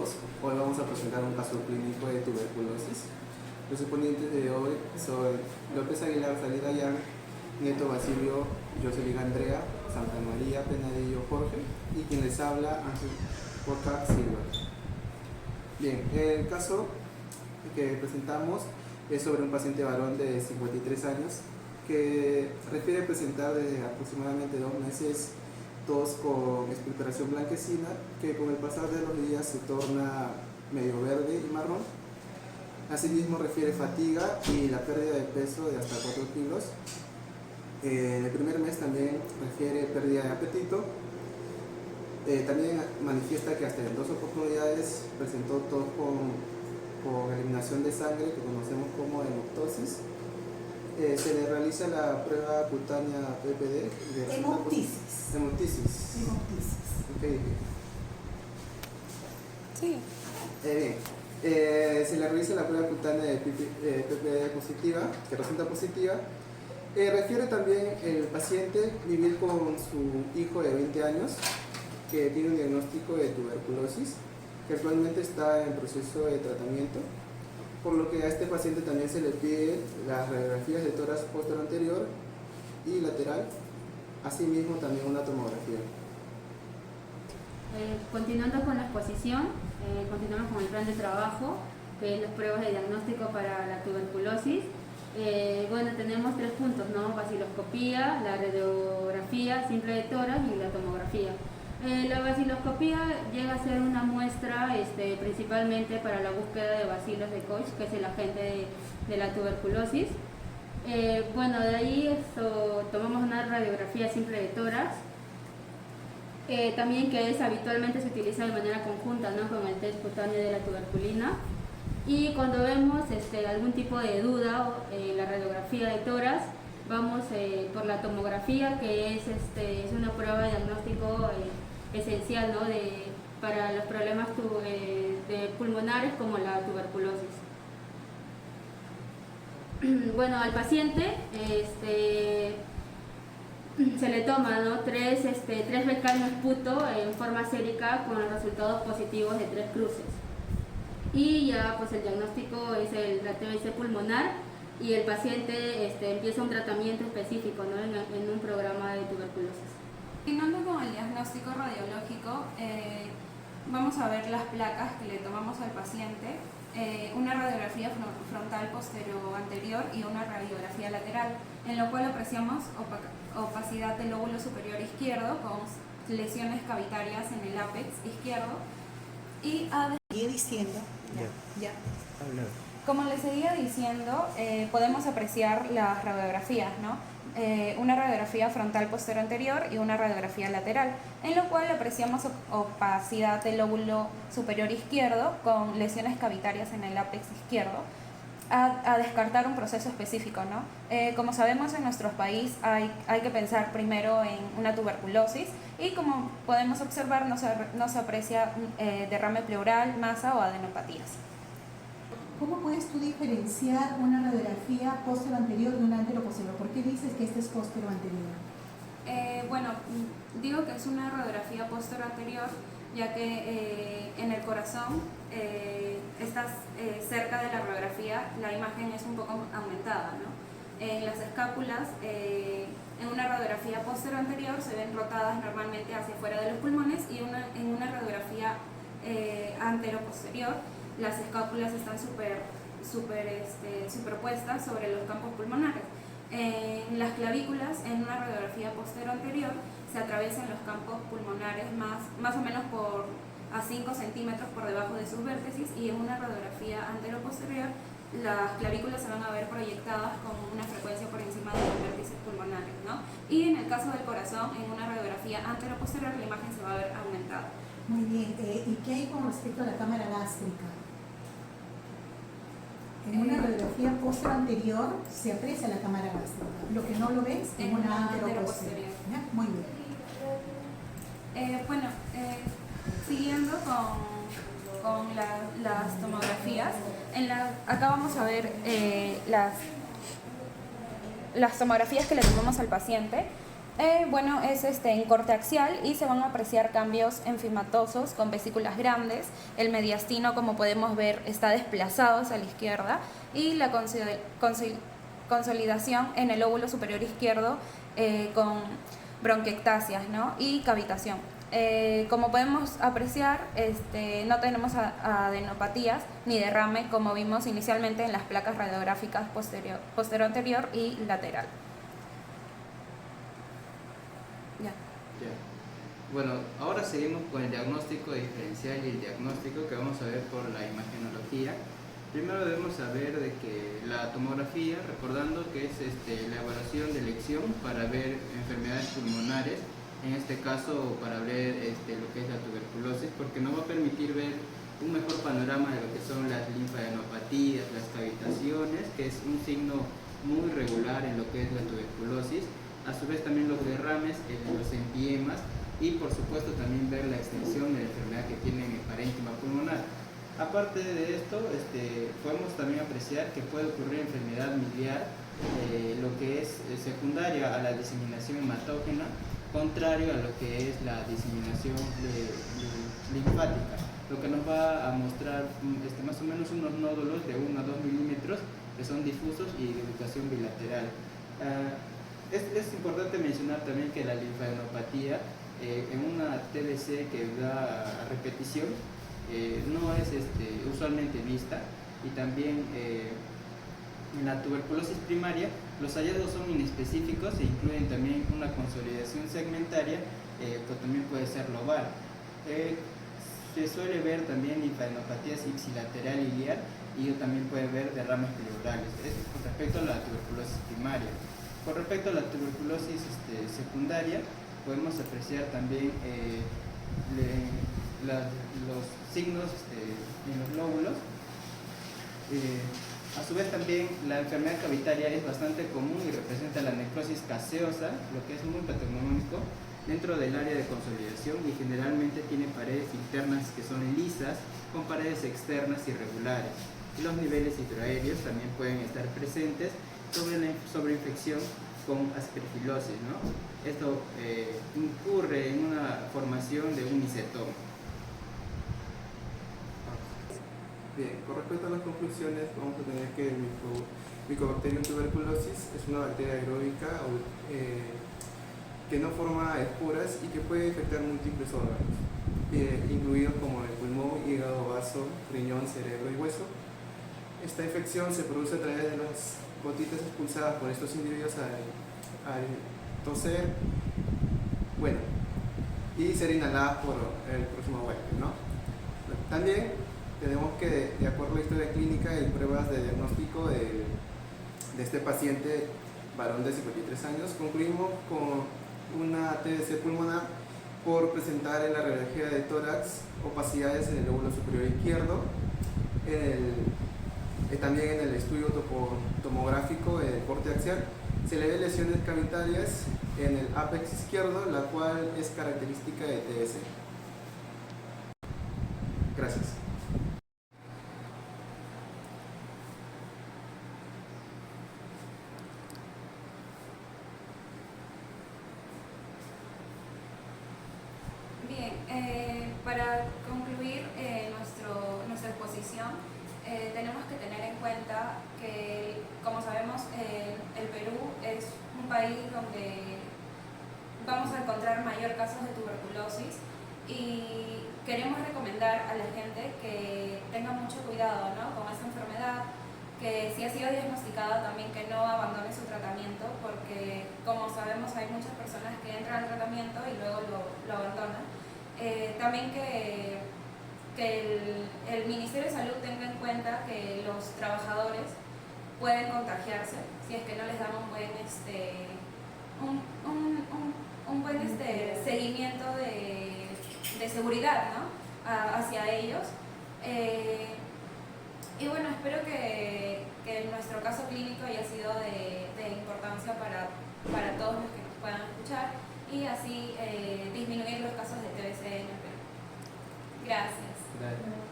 todos. Hoy vamos a presentar un caso clínico de tuberculosis. Los exponentes de hoy son López Aguilar Salidayán, Nieto Basilio, Jocelyn Andrea, Santa María Penadillo Jorge y quien les habla Ángel Porca Silva. Bien, el caso que presentamos es sobre un paciente varón de 53 años que refiere presentar desde aproximadamente 2 meses tos con expectoración blanquecina que con el pasar de los días se torna medio verde y marrón. Asimismo refiere fatiga y la pérdida de peso de hasta 4 kilos. En el primer mes también refiere pérdida de apetito. También manifiesta que hasta en 2 oportunidades presentó tos con eliminación de sangre, que conocemos como hemoptosis. Se le realiza la prueba cutánea PPD. Hemoptisis. Hemoptisis. Okay. Sí. Bien. Se le realiza la prueba cutánea de PPD positiva, que resulta positiva. Refiere también el paciente vivir con su hijo de 20 años que tiene un diagnóstico de tuberculosis, que actualmente está en proceso de tratamiento, por lo que a este paciente también se le pide las radiografías de tórax posterior anterior y lateral, asimismo también una tomografía. Continuando con la exposición, continuamos con el plan de trabajo, que es las pruebas de diagnóstico para la tuberculosis. Bueno, tenemos 3 puntos, ¿no? Vaciloscopía, la radiografía simple de tórax y la tomografía. La vaciloscopía llega a ser una muestra principalmente para la búsqueda de bacilos de Koch, que es el agente de la tuberculosis. Bueno, de ahí tomamos una radiografía simple de tórax, también que habitualmente se utiliza de manera conjunta, ¿no? Con el test cutáneo de la tuberculina. Y cuando vemos algún tipo de duda en la radiografía de tórax, vamos por la tomografía, que es una prueba de diagnóstico esencial, ¿no? Para los problemas de pulmonares como la tuberculosis. Bueno, al paciente se le toma, ¿no? 3 becarios puto en forma sérica con los resultados positivos de 3 cruces. Y ya pues el diagnóstico es la TBC pulmonar y el paciente empieza un tratamiento específico, ¿no? en un programa de tuberculosis. Continuando con el diagnóstico radiológico, vamos a ver las placas que le tomamos al paciente, una radiografía frontal posterior anterior y una radiografía lateral, en lo cual apreciamos opacidad del lóbulo superior izquierdo con lesiones cavitarias en el ápex izquierdo y Sigue diciendo. Ya. Como les seguía diciendo, podemos apreciar las radiografías, ¿no? Una radiografía frontal posterior anterior y una radiografía lateral, en lo cual apreciamos opacidad del lóbulo superior izquierdo con lesiones cavitarias en el ápex izquierdo, a descartar un proceso específico, ¿no? Como sabemos, en nuestro país hay que pensar primero en una tuberculosis y como podemos observar no se aprecia derrame pleural, masa o adenopatías. ¿Cómo puedes tú diferenciar una radiografía posterior anterior de una antero posterior? ¿Por qué dices que este es posterior anterior? Bueno, digo que es una radiografía posterior anterior, ya que en el corazón estás cerca de la radiografía, la imagen es un poco aumentada, ¿no? En las escápulas, en una radiografía posterior anterior se ven rotadas normalmente hacia afuera de los pulmones y en una radiografía antero posterior las escápulas están superpuestas sobre los campos pulmonares. En las clavículas, en una radiografía posterior anterior, se atraviesan los campos pulmonares más o menos a 5 centímetros por debajo de sus vértices, y en una radiografía antero-posterior las clavículas se van a ver proyectadas con una frecuencia por encima de los vértices pulmonares, ¿no? Y en el caso del corazón, en una radiografía antero-posterior la imagen se va a ver aumentada. Muy bien. ¿Y qué hay con respecto a la cámara gástrica? En una radiografía posterior anterior se aprecia la cámara gástrica. Lo que no lo ves en una antero posterior. Muy bien. Siguiendo con las tomografías, acá vamos a ver las tomografías que le tomamos al paciente. Bueno, es en corte axial y se van a apreciar cambios enfimatosos con vesículas grandes. El mediastino, como podemos ver, está desplazado hacia la izquierda y la consolidación en el lóbulo superior izquierdo con bronquiectasias, ¿no? Y cavitación. Como podemos apreciar, no tenemos adenopatías ni derrame como vimos inicialmente en las placas radiográficas posterior anterior y lateral. Ya. Ya. Bueno, ahora seguimos con el diagnóstico diferencial y el diagnóstico que vamos a ver por la imagenología. Primero debemos saber de que la tomografía, recordando que es la evaluación de elección para ver enfermedades pulmonares, en este caso para ver lo que es la tuberculosis, porque nos va a permitir ver un mejor panorama de lo que son las linfadenopatías, las cavitaciones, que es un signo muy regular en lo que es la tuberculosis, a su vez también los derrames, los empiemas y por supuesto también ver la extensión de la enfermedad que tienen el parénquima pulmonar. Aparte de esto, podemos también apreciar que puede ocurrir enfermedad miliar, lo que es secundaria a la diseminación hematógena, contrario a lo que es la diseminación linfática, lo que nos va a mostrar más o menos unos nódulos de 1 a 2 milímetros que son difusos y de ubicación bilateral. Es importante mencionar también que la linfadenopatía en una TBC que da a repetición no es usualmente vista, y también en la tuberculosis primaria los hallazgos son inespecíficos e incluyen también una consolidación segmentaria que también puede ser lobar. Se suele ver también linfadenopatías ipsilateral iliar y también puede ver derrames pleurales. Eso es con respecto a la tuberculosis primaria. Con respecto a la tuberculosis secundaria, podemos apreciar también los signos en los lóbulos. A su vez también la enfermedad cavitaria es bastante común y representa la necrosis caseosa, lo que es muy patognomónico dentro del área de consolidación, y generalmente tiene paredes internas que son lisas con paredes externas irregulares. Y los niveles hidroaéreos también pueden estar presentes sobre la sobreinfección con aspergilosis, ¿no? Esto incurre en una formación de un micetoma. Bien, con respecto a las conclusiones, vamos a tener que el Mycobacterium tuberculosis es una bacteria aeróbica que no forma esporas y que puede infectar múltiples órganos, incluidos como el pulmón, hígado, vaso, riñón, cerebro y hueso. Esta infección se produce a través de las gotitas expulsadas por estos individuos al toser, bueno, y ser inhaladas por el próximo huésped, ¿no? También tenemos que, de acuerdo a la historia clínica y pruebas de diagnóstico de este paciente varón de 53 años, concluimos con una TBC pulmonar por presentar en la radiología de tórax opacidades en el lóbulo superior izquierdo, también en el estudio tomográfico del corte axial se le ve lesiones cavitarias en el ápex izquierdo, la cual es característica de TBC. Gracias. Bien, para concluir nuestra exposición, tenemos que tener en cuenta que, como sabemos, el Perú es un país donde vamos a encontrar mayor casos de tuberculosis, y queremos recomendar a la gente que tenga mucho cuidado, ¿no?, con esta enfermedad, que si ha sido diagnosticada también que no abandone su tratamiento, porque como sabemos hay muchas personas que entran al tratamiento y luego lo abandonan. También que el Ministerio de Salud tenga en cuenta que los trabajadores pueden contagiarse si es que no les dan un buen seguimiento de seguridad, ¿no?, hacia ellos. Y bueno, espero que nuestro caso clínico haya sido de importancia para todos los que nos puedan escuchar, y así disminuir los casos de TBC en el Perú. Gracias. Gracias.